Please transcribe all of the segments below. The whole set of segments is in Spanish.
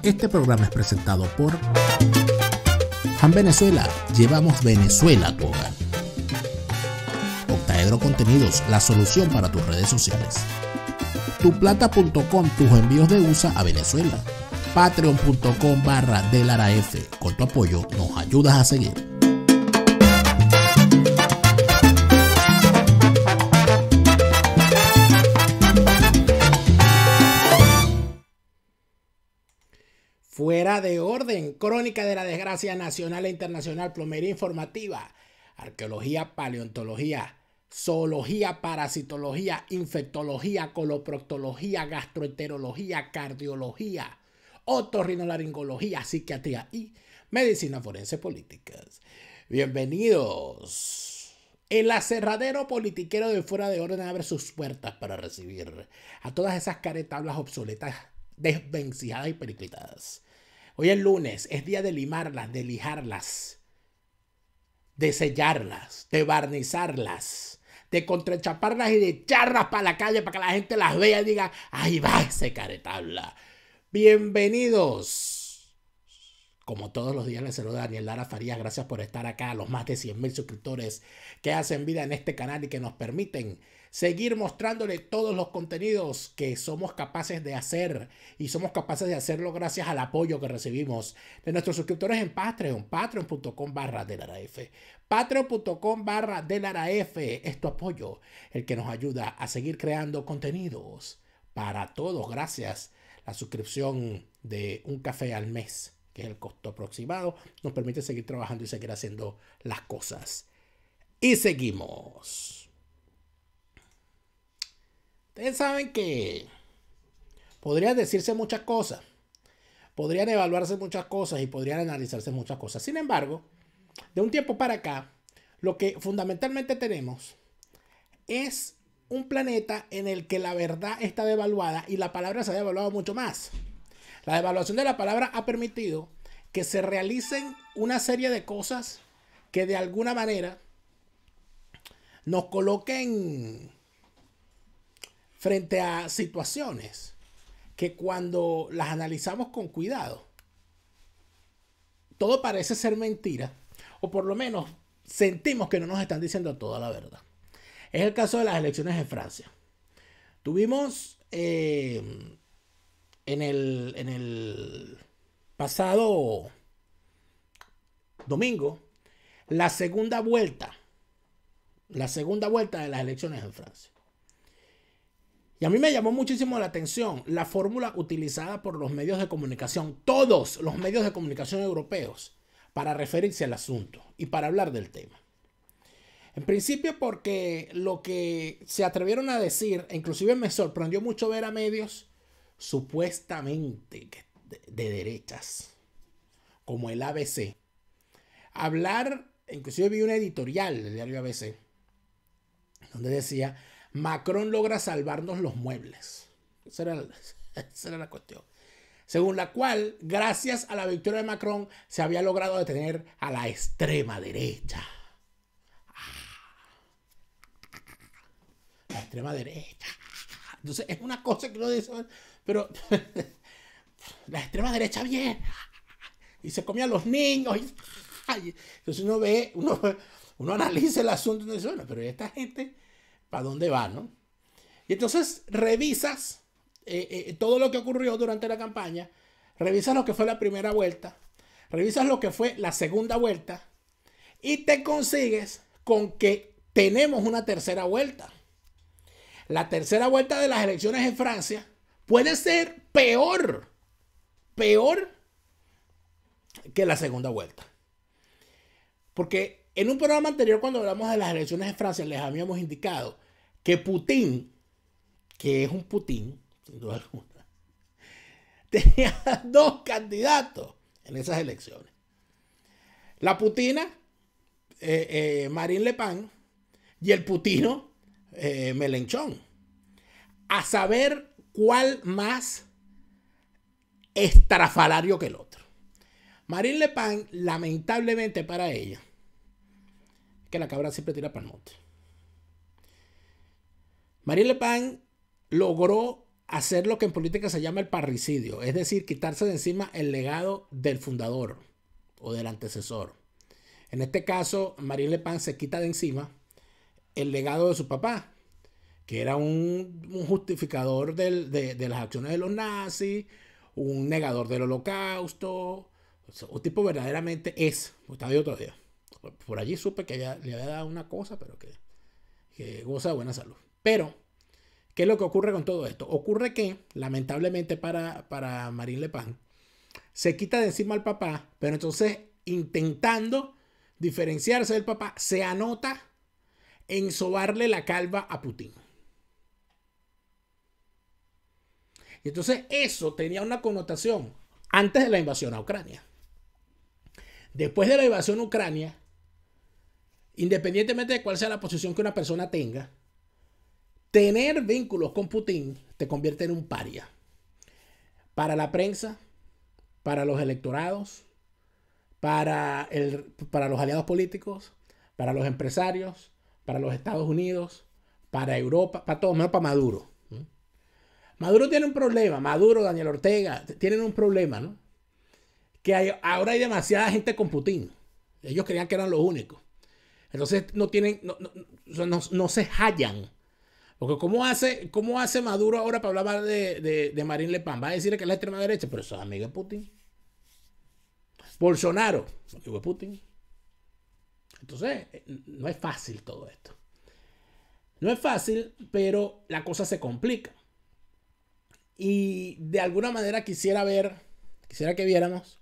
Este programa es presentado por Han Venezuela. Llevamos Venezuela a tu hogar. Octaedro Contenidos, la solución para tus redes sociales. Tuplata.com, tus envíos de USA a Venezuela. Patreon.com/DelaraF. Con tu apoyo nos ayudas a seguir. Fuera de orden, crónica de la desgracia nacional e internacional, plomería informativa, arqueología, paleontología, zoología, parasitología, infectología, coloproctología, gastroenterología, cardiología, otorrinolaringología, psiquiatría y medicina forense políticas. Bienvenidos. El aserradero politiquero de Fuera de Orden abre sus puertas para recibir a todas esas caretablas obsoletas, desvencijadas y periclitadas. Hoy es lunes, es día de limarlas, de lijarlas, de sellarlas, de barnizarlas, de contrachaparlas y de echarlas para la calle para que la gente las vea y diga, ahí va ese caretabla. Bienvenidos. Como todos los días les saluda Daniel Lara Farías. Gracias por estar acá, a los más de 100,000 suscriptores que hacen vida en este canal y que nos permiten seguir mostrándole todos los contenidos que somos capaces de hacer, y somos capaces de hacerlo gracias al apoyo que recibimos de nuestros suscriptores en Patreon, patreon.com/DelaraF. Patreon.com/DelaraF es tu apoyo, el que nos ayuda a seguir creando contenidos para todos. Gracias. La suscripción de un café al mes, que es el costo aproximado, nos permite seguir trabajando y seguir haciendo las cosas. Y seguimos. Ustedes saben que podrían decirse muchas cosas, podrían evaluarse muchas cosas y podrían analizarse muchas cosas. Sin embargo, de un tiempo para acá, lo que fundamentalmente tenemos es un planeta en el que la verdad está devaluada y la palabra se ha devaluado mucho más. La devaluación de la palabra ha permitido que se realicen una serie de cosas que de alguna manera nos coloquen frente a situaciones que cuando las analizamos con cuidado, todo parece ser mentira, o por lo menos sentimos que no nos están diciendo toda la verdad. Es el caso de las elecciones en Francia. Tuvimos en el pasado domingo la segunda vuelta de las elecciones en Francia. Y a mí me llamó muchísimo la atención la fórmula utilizada por los medios de comunicación, todos los medios de comunicación europeos, para referirse al asunto y para hablar del tema. En principio porque lo que se atrevieron a decir, inclusive me sorprendió mucho ver a medios supuestamente de derechas, como el ABC, hablar, inclusive vi un editorial del diario ABC, donde decía, Macron logra salvarnos los muebles. Esa era la cuestión. Según la cual, gracias a la victoria de Macron, se había logrado detener a la extrema derecha. La extrema derecha. Entonces, es una cosa que uno dice, pero la extrema derecha viene y se comía a los niños. Entonces uno ve, uno analiza el asunto y dice, bueno, pero esta gente, ¿para dónde va, no? Y entonces revisas todo lo que ocurrió durante la campaña, revisas lo que fue la primera vuelta, revisas lo que fue la segunda vuelta y te consigues con que tenemos una tercera vuelta. La tercera vuelta de las elecciones en Francia puede ser peor que la segunda vuelta. Porque en un programa anterior, cuando hablamos de las elecciones en Francia, les habíamos indicado que Putin, que es un Putin, sin duda alguna, tenía dos candidatos en esas elecciones. La Putina, Marine Le Pen, y el Putino, Mélenchon. A saber cuál más estrafalario que el otro. Marine Le Pen, lamentablemente para ella, que la cabra siempre tira para el monte. Marine Le Pen logró hacer lo que en política se llama el parricidio, es decir, quitarse de encima el legado del fundador o del antecesor. En este caso, Marine Le Pen se quita de encima el legado de su papá, que era un justificador de las acciones de los nazis, un negador del holocausto, un tipo verdaderamente está vivo todavía. Por allí supe que le había dado una cosa, pero que goza de buena salud. Pero, ¿qué es lo que ocurre con todo esto? Ocurre que, lamentablemente para Marine Le Pen, se quita de encima al papá, pero entonces, intentando diferenciarse del papá, se anota en sobarle la calva a Putin. Y entonces eso tenía una connotación antes de la invasión a Ucrania. Después de la invasión a Ucrania, independientemente de cuál sea la posición que una persona tenga, tener vínculos con Putin te convierte en un paria. Para la prensa, para los electorados, para los aliados políticos, para los empresarios, para los Estados Unidos, para Europa, para todo, menos para Maduro. Maduro tiene un problema, Maduro, Daniel Ortega, tienen un problema, ¿no? Que ahora hay demasiada gente con Putin. Ellos creían que eran los únicos. Entonces no se hallan. Porque ¿cómo hace Maduro ahora para hablar de Marine Le Pen? Va a decir que es la extrema derecha, pero eso es amigo de Putin. Bolsonaro, amigo de Putin. Entonces, no es fácil todo esto. No es fácil, pero la cosa se complica. Y de alguna manera quisiera que viéramos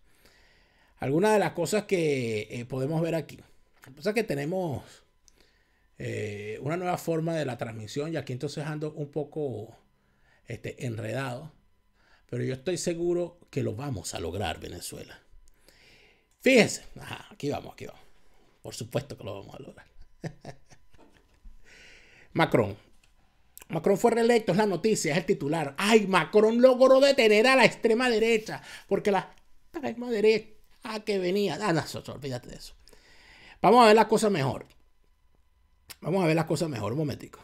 algunas de las cosas que podemos ver aquí. Lo que pasa es que tenemos una nueva forma de la transmisión y aquí entonces ando un poco enredado. Pero yo estoy seguro que lo vamos a lograr, Venezuela. Fíjense. Aquí vamos. Por supuesto que lo vamos a lograr. Macron fue reelecto, es la noticia, es el titular. Ay, Macron logró detener a la extrema derecha. Porque la extrema derecha que venía. No, olvídate de eso. Vamos a ver las cosas mejor. Un momentico.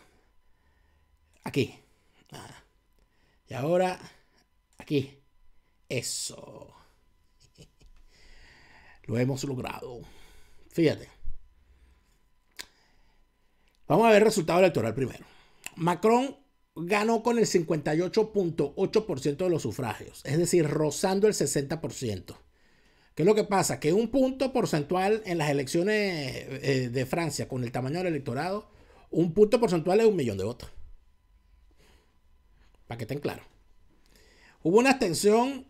Aquí. Y ahora, aquí. Eso. Lo hemos logrado. Fíjate. Vamos a ver el resultado electoral primero. Macron ganó con el 58.8% de los sufragios, es decir, rozando el 60%. ¿Qué es lo que pasa? Que un punto porcentual en las elecciones de Francia, con el tamaño del electorado, un punto porcentual es 1 millón de votos. Para que estén claros. Hubo una abstención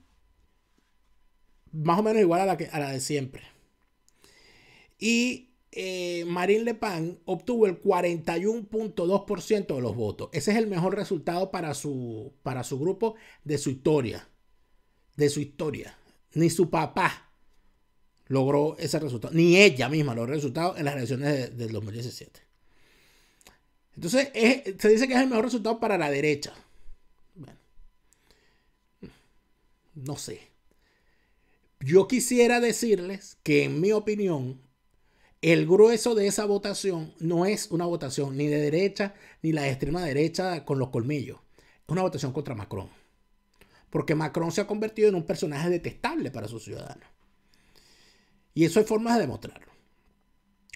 más o menos igual a la de siempre. Y Marine Le Pen obtuvo el 41.2% de los votos. Ese es el mejor resultado para su grupo de su historia. Ni su papá logró ese resultado. Ni ella misma logró el resultado en las elecciones del 2017. Entonces, se dice que es el mejor resultado para la derecha. Bueno, no sé. Yo quisiera decirles que, en mi opinión, el grueso de esa votación no es una votación ni de derecha ni la de extrema derecha con los colmillos. Es una votación contra Macron. Porque Macron se ha convertido en un personaje detestable para sus ciudadanos. Y eso hay formas de demostrarlo.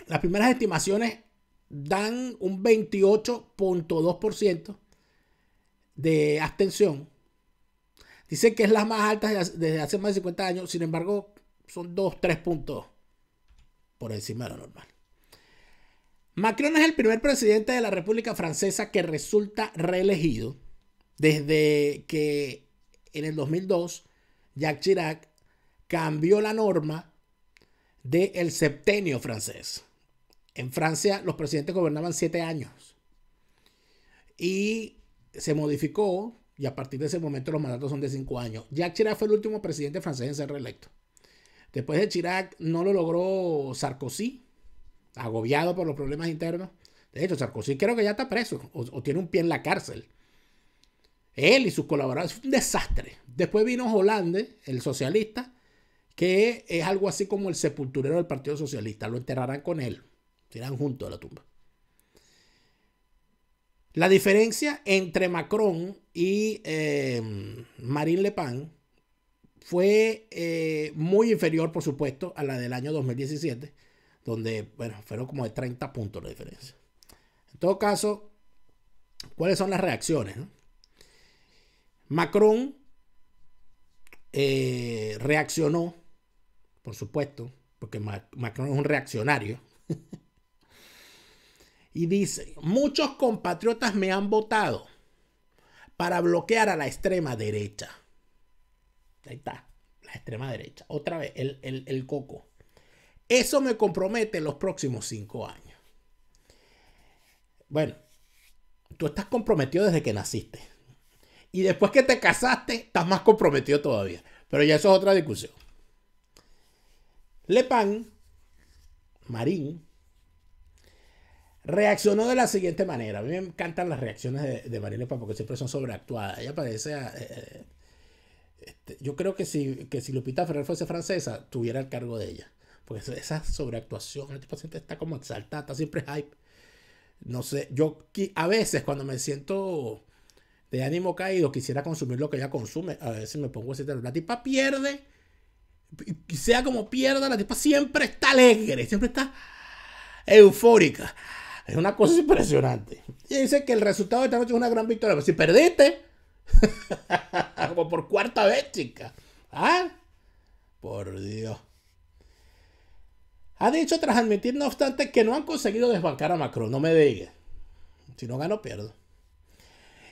Las primeras estimaciones dan un 28.2% de abstención. Dicen que es la más alta desde hace más de 50 años. Sin embargo, son 2-3 puntos por encima de lo normal. Macron es el primer presidente de la República Francesa que resulta reelegido desde que en el 2002 Jacques Chirac cambió la norma del septenio francés. En Francia los presidentes gobernaban 7 años y se modificó y a partir de ese momento los mandatos son de 5 años. Jacques Chirac fue el último presidente francés en ser reelecto. Después de Chirac no lo logró Sarkozy, agobiado por los problemas internos. De hecho, Sarkozy creo que ya está preso o tiene un pie en la cárcel. Él y sus colaboradores, fue un desastre. Después vino Hollande, el socialista, que es algo así como el sepulturero del Partido Socialista. Lo enterrarán con él. Se irán juntos a la tumba. La diferencia entre Macron y Marine Le Pen fue muy inferior, por supuesto, a la del año 2017, donde, bueno, fueron como de 30 puntos la diferencia. En todo caso, ¿cuáles son las reacciones, no? Macron reaccionó, por supuesto, porque Macron es un reaccionario, y dice: muchos compatriotas me han votado para bloquear a la extrema derecha. Ahí está, la extrema derecha. Otra vez, el coco. Eso me compromete en los próximos 5 años. Bueno, tú estás comprometido desde que naciste. Y después que te casaste, estás más comprometido todavía. Pero ya eso es otra discusión. Le Pen, Marine, reaccionó de la siguiente manera. A mí me encantan las reacciones de Marine Le Pen porque siempre son sobreactuadas. Ella parece... yo creo que si Lupita Ferrer fuese francesa, tuviera el cargo de ella. Porque esa sobreactuación, el tipo siempre está como exaltada, está siempre hype. No sé, yo a veces cuando me siento de ánimo caído, quisiera consumir lo que ella consume. A veces me pongo así. La tipa pierde, sea como pierda, la tipa siempre está alegre, siempre está eufórica. Es una cosa impresionante. Y dice que el resultado de esta noche es una gran victoria. Pero si perdiste, como por 4ª vez, chica. ¿Ah? Por Dios. Ha dicho tras admitir, no obstante, que no han conseguido desbancar a Macron. No me digas. Si no gano, pierdo.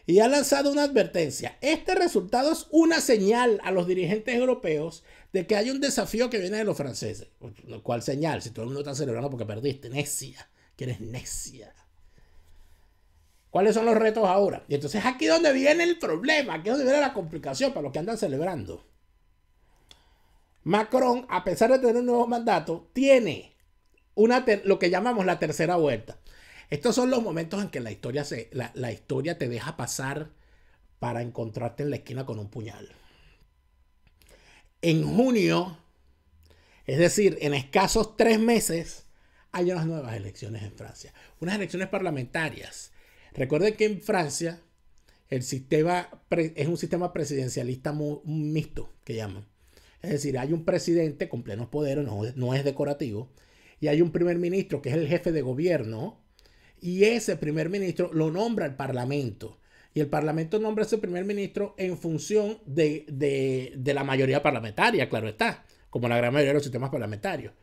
Y ha lanzado una advertencia. Este resultado es una señal a los dirigentes europeos de que hay un desafío que viene de los franceses. ¿Cuál señal? Si todo el mundo está celebrando porque perdiste. Necia. Que eres necia. ¿Cuáles son los retos ahora? Y entonces aquí es donde viene el problema. Aquí es donde viene la complicación para los que andan celebrando. Macron, a pesar de tener un nuevo mandato, tiene lo que llamamos la tercera vuelta. Estos son los momentos en que la historia te deja pasar para encontrarte en la esquina con un puñal. En junio, es decir, en escasos 3 meses, hay unas nuevas elecciones en Francia. Unas elecciones parlamentarias. Recuerden que en Francia el sistema es un sistema presidencialista mixto, que llaman. Es decir, hay un presidente con plenos poderes, no es decorativo, y hay un primer ministro que es el jefe de gobierno, y ese primer ministro lo nombra el parlamento. Y el parlamento nombra a ese primer ministro en función de la mayoría parlamentaria, claro está, como la gran mayoría de los sistemas parlamentarios.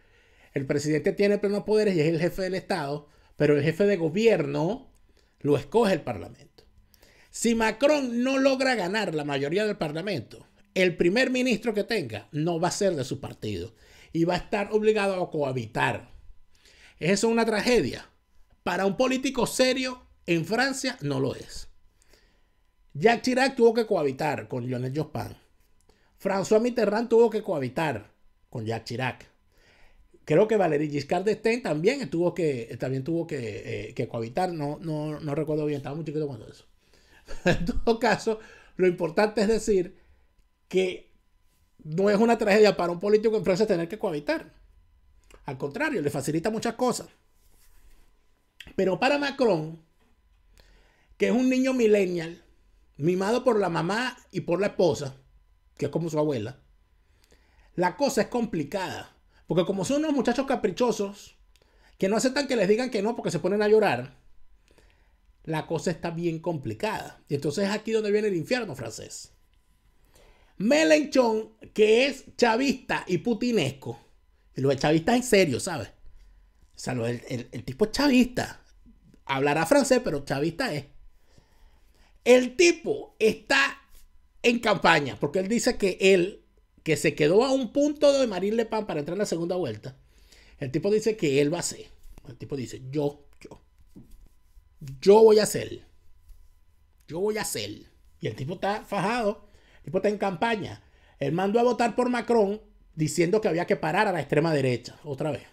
El presidente tiene plenos poderes y es el jefe del Estado, pero el jefe de gobierno lo escoge el parlamento. Si Macron no logra ganar la mayoría del parlamento, el primer ministro que tenga no va a ser de su partido y va a estar obligado a cohabitar. ¿Es eso una tragedia? Para un político serio en Francia no lo es. Jacques Chirac tuvo que cohabitar con Lionel Jospin. François Mitterrand tuvo que cohabitar con Jacques Chirac. Creo que Valéry Giscard d'Estaing también tuvo que cohabitar. No recuerdo bien, estaba muy chiquito cuando eso. En todo caso, lo importante es decir que no es una tragedia para un político en Francia tener que cohabitar. Al contrario, le facilita muchas cosas. Pero para Macron, que es un niño millennial, mimado por la mamá y por la esposa, que es como su abuela, la cosa es complicada. Porque como son unos muchachos caprichosos, que no aceptan que les digan que no porque se ponen a llorar, la cosa está bien complicada. Y entonces es aquí donde viene el infierno francés. Mélenchon, que es chavista y putinesco, y lo de chavista en serio, ¿sabes? O sea, el tipo es chavista. Hablará francés, pero chavista es. El tipo está en campaña, porque él dice que se quedó a un punto de Marine Le Pen para entrar en la segunda vuelta. El tipo dice que él va a ser. El tipo dice, yo voy a ser. Yo voy a ser. Y el tipo está fajado. El tipo está en campaña. Él mandó a votar por Macron diciendo que había que parar a la extrema derecha. Otra vez.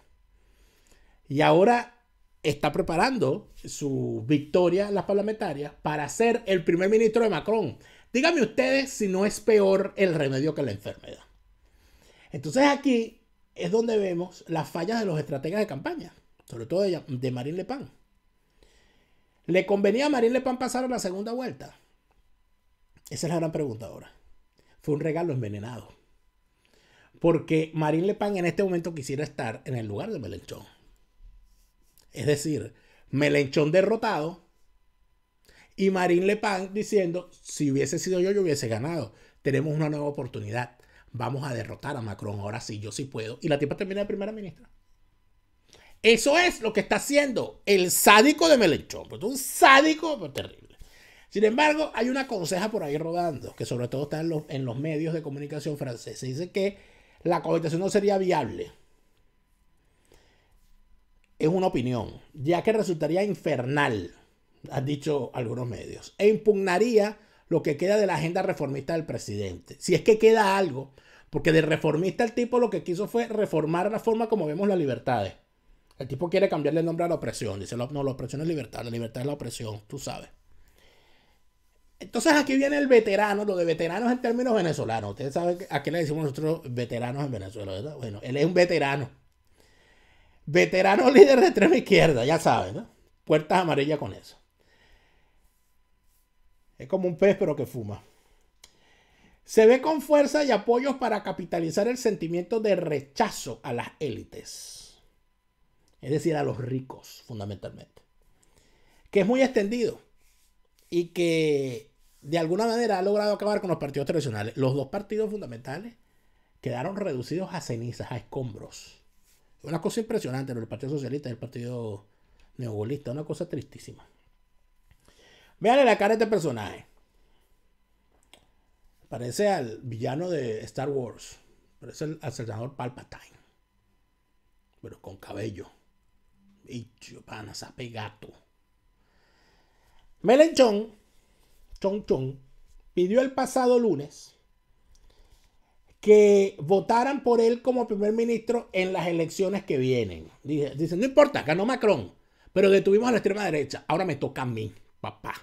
Y ahora está preparando su victoria en las parlamentarias para ser el primer ministro de Macron. Díganme ustedes si no es peor el remedio que la enfermedad. Entonces aquí es donde vemos las fallas de los estrategas de campaña, sobre todo de Marine Le Pen. ¿Le convenía a Marine Le Pen pasar a la segunda vuelta? Esa es la gran pregunta ahora. Fue un regalo envenenado. Porque Marine Le Pen en este momento quisiera estar en el lugar de Mélenchon. Es decir, Mélenchon derrotado y Marine Le Pen diciendo, si hubiese sido yo hubiese ganado. Tenemos una nueva oportunidad. Vamos a derrotar a Macron. Ahora sí, yo sí puedo. Y la tipa termina de primera ministra. Eso es lo que está haciendo el sádico de Mélenchon. Pues un sádico pero terrible. Sin embargo, hay una conseja por ahí rodando, que sobre todo está en los medios de comunicación franceses. Dice que la cohabitación no sería viable. Es una opinión, ya que resultaría infernal, han dicho algunos medios, e impugnaría lo que queda de la agenda reformista del presidente. Si es que queda algo, porque de reformista el tipo lo que quiso fue reformar la forma como vemos las libertades. El tipo quiere cambiarle el nombre a la opresión. Dice, no, la opresión es libertad, la libertad es la opresión, tú sabes. Entonces aquí viene el veterano, lo de veteranos en términos venezolanos. Ustedes saben a qué le decimos nosotros veteranos en Venezuela, ¿verdad? Bueno, él es un veterano. Veterano líder de extrema izquierda, ya saben, ¿no? Puertas amarillas con eso. Es como un pez pero que fuma. Se ve con fuerza y apoyos para capitalizar el sentimiento de rechazo a las élites. Es decir, a los ricos, fundamentalmente. Que es muy extendido. Y que de alguna manera ha logrado acabar con los partidos tradicionales. Los dos partidos fundamentales quedaron reducidos a cenizas, a escombros. Una cosa impresionante, el Partido Socialista y el Partido Neogolista, una cosa tristísima. Vean la cara de este personaje. Parece al villano de Star Wars. Parece al senador Palpatine. Pero con cabello. Bicho, pana, sape gato. Mélenchon, pidió el pasado lunes que votaran por él como primer ministro en las elecciones que vienen. Dice, no importa, ganó Macron, pero detuvimos a la extrema derecha. Ahora me toca a mí, papá.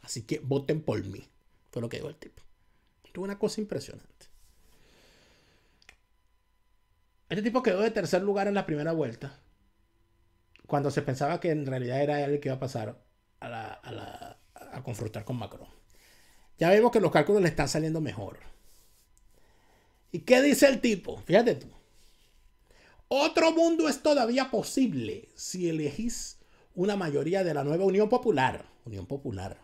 Así que voten por mí. Fue lo que dijo el tipo. Esto es una cosa impresionante. Este tipo quedó de tercer lugar en la primera vuelta, cuando se pensaba que en realidad era él el que iba a pasar a confrontar con Macron. Ya vemos que los cálculos le están saliendo mejor. ¿Y qué dice el tipo? Fíjate tú. Otro mundo es todavía posible si elegís una mayoría de la nueva Unión Popular. Unión Popular.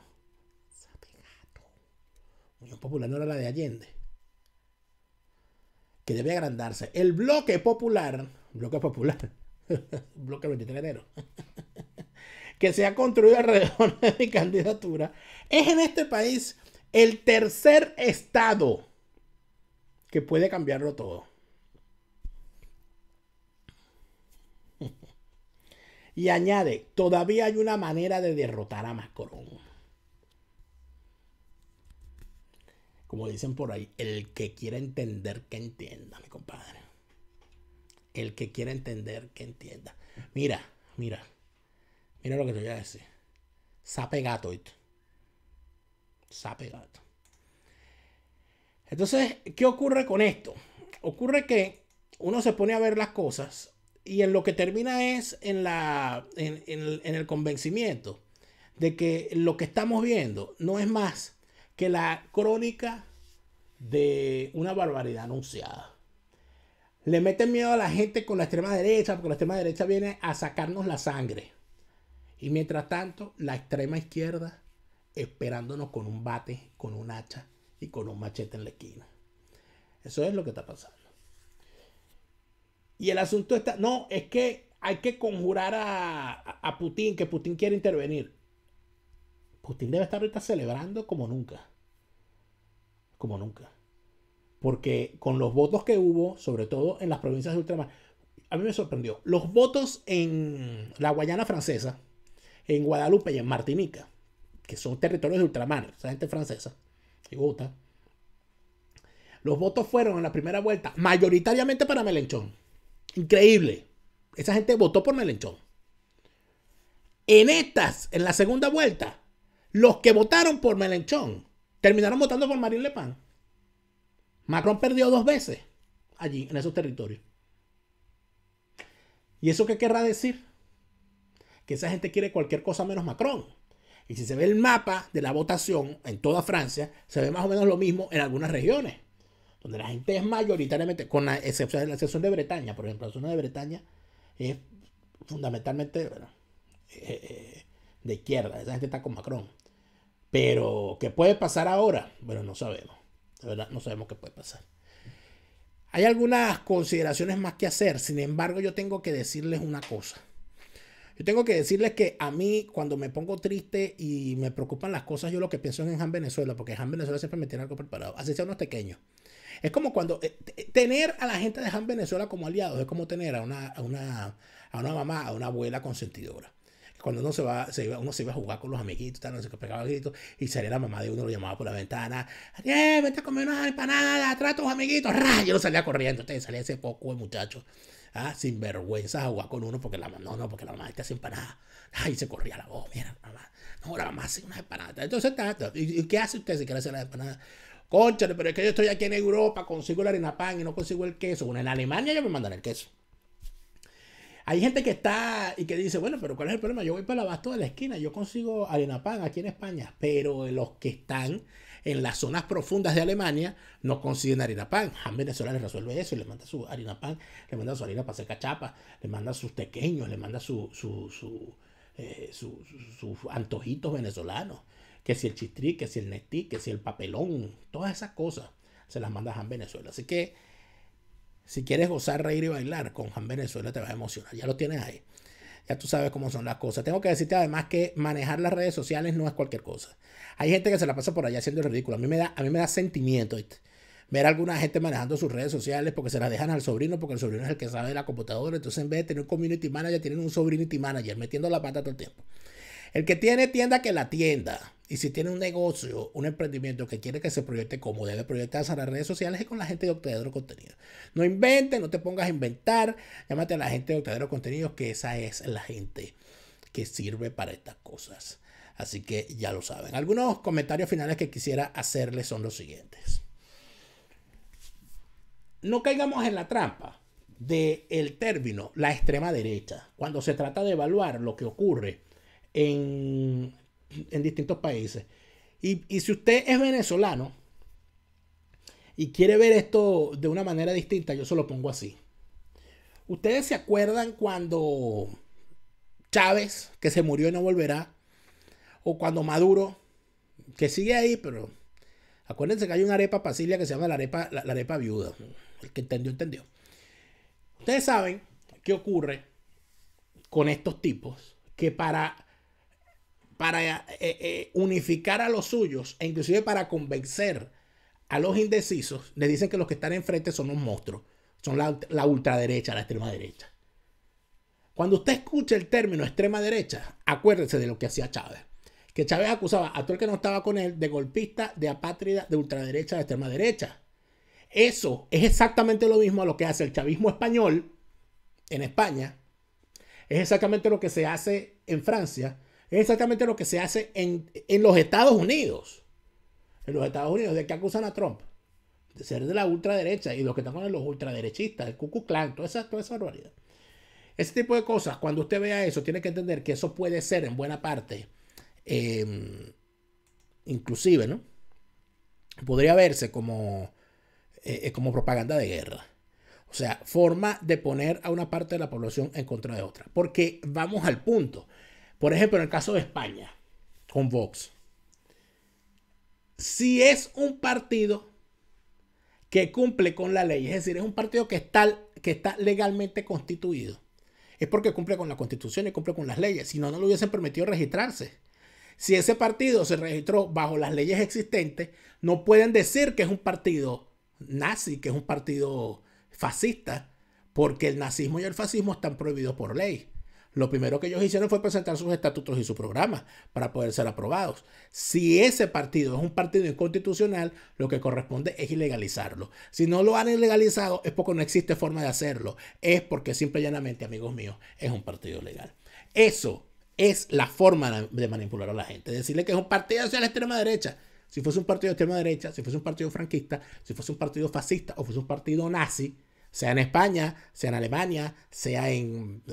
Unión Popular no era la de Allende. Que debe agrandarse. El bloque popular. Bloque 23 de enero. Que se ha construido alrededor de mi candidatura. Es en este país el tercer estado que puede cambiarlo todo. Y añade, todavía hay una manera de derrotar a Macron. Como dicen por ahí, el que quiera entender, que entienda, mi compadre. El que quiera entender, que entienda. Mira lo que te voy a decir. Sape gato, ¿viste? Sape gato. Entonces, ¿qué ocurre con esto? Ocurre que uno se pone a ver las cosas y en lo que termina es en el convencimiento de que lo que estamos viendo no es más que la crónica de una barbaridad anunciada. Le meten miedo a la gente con la extrema derecha, porque la extrema derecha viene a sacarnos la sangre. Y mientras tanto, la extrema izquierda esperándonos con un bate, con un hacha y con un machete en la esquina. Eso es lo que está pasando. Y el asunto está, no, es que hay que conjurar a Putin, que Putin quiere intervenir. Putin debe estar ahorita celebrando como nunca. Como nunca. Porque con los votos que hubo, sobre todo en las provincias de ultramar, a mí me sorprendió. Los votos en la Guayana Francesa, en Guadalupe y en Martinica, que son territorios de ultramar, esa gente francesa, y vota. Los votos fueron en la primera vuelta mayoritariamente para Mélenchon. Increíble. Esa gente votó por Mélenchon. En la segunda vuelta, los que votaron por Mélenchon terminaron votando por Marine Le Pen. Macron perdió 2 veces allí, en esos territorios. ¿Y eso qué querrá decir? Que esa gente quiere cualquier cosa menos Macron. Y si se ve el mapa de la votación en toda Francia, se ve más o menos lo mismo en algunas regiones, donde la gente es mayoritariamente, con la excepción de Bretaña, por ejemplo, la zona de Bretaña es fundamentalmente de izquierda, esa gente está con Macron. Pero, ¿qué puede pasar ahora? Bueno, no sabemos. De verdad, no sabemos qué puede pasar. Hay algunas consideraciones más que hacer. Sin embargo, yo tengo que decirles una cosa. Yo tengo que decirles que a mí, cuando me pongo triste y me preocupan las cosas, yo lo que pienso es en Han Venezuela, porque Han Venezuela siempre me tiene algo preparado. Así sea unos pequeños. Es como cuando tener a la gente de Han Venezuela como aliados es como tener a una mamá, a una abuela consentidora. Cuando uno se iba a jugar con los amiguitos, tal, no sé qué, pegaba gritos, y salía la mamá de uno, lo llamaba por la ventana, vete a comer unas empanadas, trae a tus amiguitos, yo no salía corriendo, entonces salía ese poco de muchacho, sin vergüenza a jugar con uno, porque la mamá te hace empanadas, y se corría la voz, mira, mamá, no, la mamá hace unas empanadas, entonces, ¿y qué hace usted si quiere hacer las empanadas? Cónchale, pero es que yo estoy aquí en Europa, consigo la harina pan y no consigo el queso. Bueno, en Alemania ya me mandan el queso. Hay gente que está y que dice, bueno, pero ¿cuál es el problema? Yo voy para el abasto de la esquina, yo consigo harina pan aquí en España, pero los que están en las zonas profundas de Alemania no consiguen harina pan. Han Venezuela les resuelve eso y le manda su harina pan, le manda su harina para hacer cachapa, le manda sus tequeños, le manda sus antojitos venezolanos. Que si el chistrí, que si el netí, que si el papelón, todas esas cosas se las manda Han Venezuela. Así que si quieres gozar, reír y bailar con Han Venezuela te vas a emocionar. Ya lo tienes ahí. Ya tú sabes cómo son las cosas. Tengo que decirte además que manejar las redes sociales no es cualquier cosa. Hay gente que se la pasa por allá haciendo el ridículo. A mí me da sentimiento, ¿viste? Ver a alguna gente manejando sus redes sociales porque se las dejan al sobrino, porque el sobrino es el que sabe de la computadora. Entonces, en vez de tener un community manager, tienen un sobrinity manager metiendo la pata todo el tiempo. El que tiene tienda, que la tienda. Y si tiene un negocio, un emprendimiento que quiere que se proyecte como debe proyectarse a las redes sociales, es con la gente de Octadero Contenido. No inventes, no te pongas a inventar. Llámate a la gente de Octadero Contenido, que esa es la gente que sirve para estas cosas. Así que ya lo saben. Algunos comentarios finales que quisiera hacerles son los siguientes. No caigamos en la trampa del término la extrema derecha cuando se trata de evaluar lo que ocurre en distintos países. Y si usted es venezolano y quiere ver esto de una manera distinta, yo se lo pongo así. ¿Ustedes se acuerdan cuando Chávez, que se murió y no volverá? O cuando Maduro, que sigue ahí, pero acuérdense que hay una arepa pasilia que se llama la arepa viuda. El que entendió, entendió. Ustedes saben qué ocurre con estos tipos que para unificar a los suyos e inclusive para convencer a los indecisos, les dicen que los que están enfrente son un monstruo, son la ultraderecha, la extrema derecha. Cuando usted escucha el término extrema derecha, acuérdese de lo que hacía Chávez. Que Chávez acusaba a todo el que no estaba con él de golpista, de apátrida, de ultraderecha, de extrema derecha. Eso es exactamente lo mismo a lo que hace el chavismo español en España. Es exactamente lo que se hace en Francia. Es exactamente lo que se hace en los Estados Unidos. En los Estados Unidos, ¿de qué acusan a Trump? De ser de la ultraderecha. Y los que están con los ultraderechistas, el Ku Klux Klan, toda esa barbaridad. Ese tipo de cosas, cuando usted vea eso, tiene que entender que eso puede ser en buena parte, inclusive, ¿no? Podría verse como propaganda de guerra. O sea, forma de poner a una parte de la población en contra de otra. Porque vamos al punto. Por ejemplo, en el caso de España, con Vox. Si es un partido que cumple con la ley, es decir, es un partido que está legalmente constituido, es porque cumple con la Constitución y cumple con las leyes. Si no, no le hubiesen permitido registrarse. Si ese partido se registró bajo las leyes existentes, no pueden decir que es un partido nazi, que es un partido fascista, porque el nazismo y el fascismo están prohibidos por ley. Lo primero que ellos hicieron fue presentar sus estatutos y su programa para poder ser aprobados. Si ese partido es un partido inconstitucional, lo que corresponde es ilegalizarlo. Si no lo han ilegalizado es porque no existe forma de hacerlo. Es porque simple y llanamente, amigos míos, es un partido legal. Eso es la forma de manipular a la gente. Decirle que es un partido hacia la extrema derecha. Si fuese un partido de extrema derecha, si fuese un partido franquista, si fuese un partido fascista o fuese un partido nazi, sea en España, sea en Alemania, sea en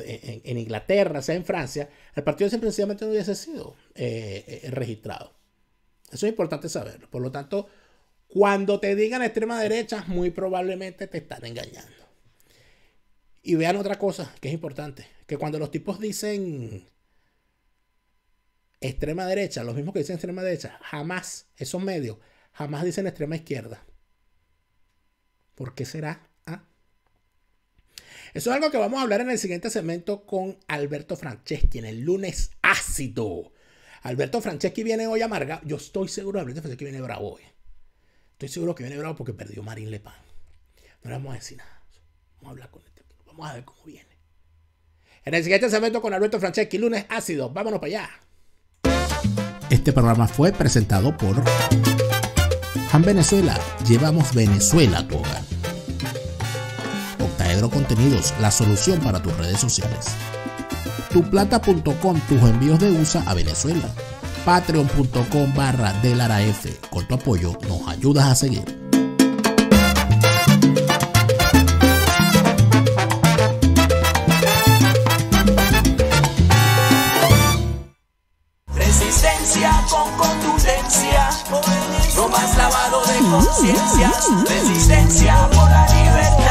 Inglaterra, sea en Francia, el partido sencillamente no hubiese sido registrado. Eso es importante saberlo. Por lo tanto, cuando te digan extrema derecha, muy probablemente te están engañando. Y vean otra cosa que es importante, que cuando los tipos dicen extrema derecha, los mismos que dicen extrema derecha, jamás, esos medios, jamás dicen extrema izquierda. ¿Por qué será? ¿Ah? Eso es algo que vamos a hablar en el siguiente segmento con Alberto Franceschi, en el lunes ácido. Alberto Franceschi viene hoy amarga. Yo estoy seguro que Alberto Franceschi viene bravo hoy. Estoy seguro que viene bravo porque perdió Marine Le Pen. No le vamos a decir nada. Vamos a hablar con este. Vamos a ver cómo viene. En el siguiente segmento con Alberto Franceschi, lunes ácido. Vámonos para allá. Este programa fue presentado por Han Venezuela. Llevamos Venezuela a tu hogar. Octaedro Contenidos, la solución para tus redes sociales. Tuplata.com, tus envíos de USA a Venezuela. Patreon.com/DeLaraF. Con tu apoyo nos ayudas a seguir. Resistencia con contundencia, no más lavado de conciencias. Resistencia por la libertad.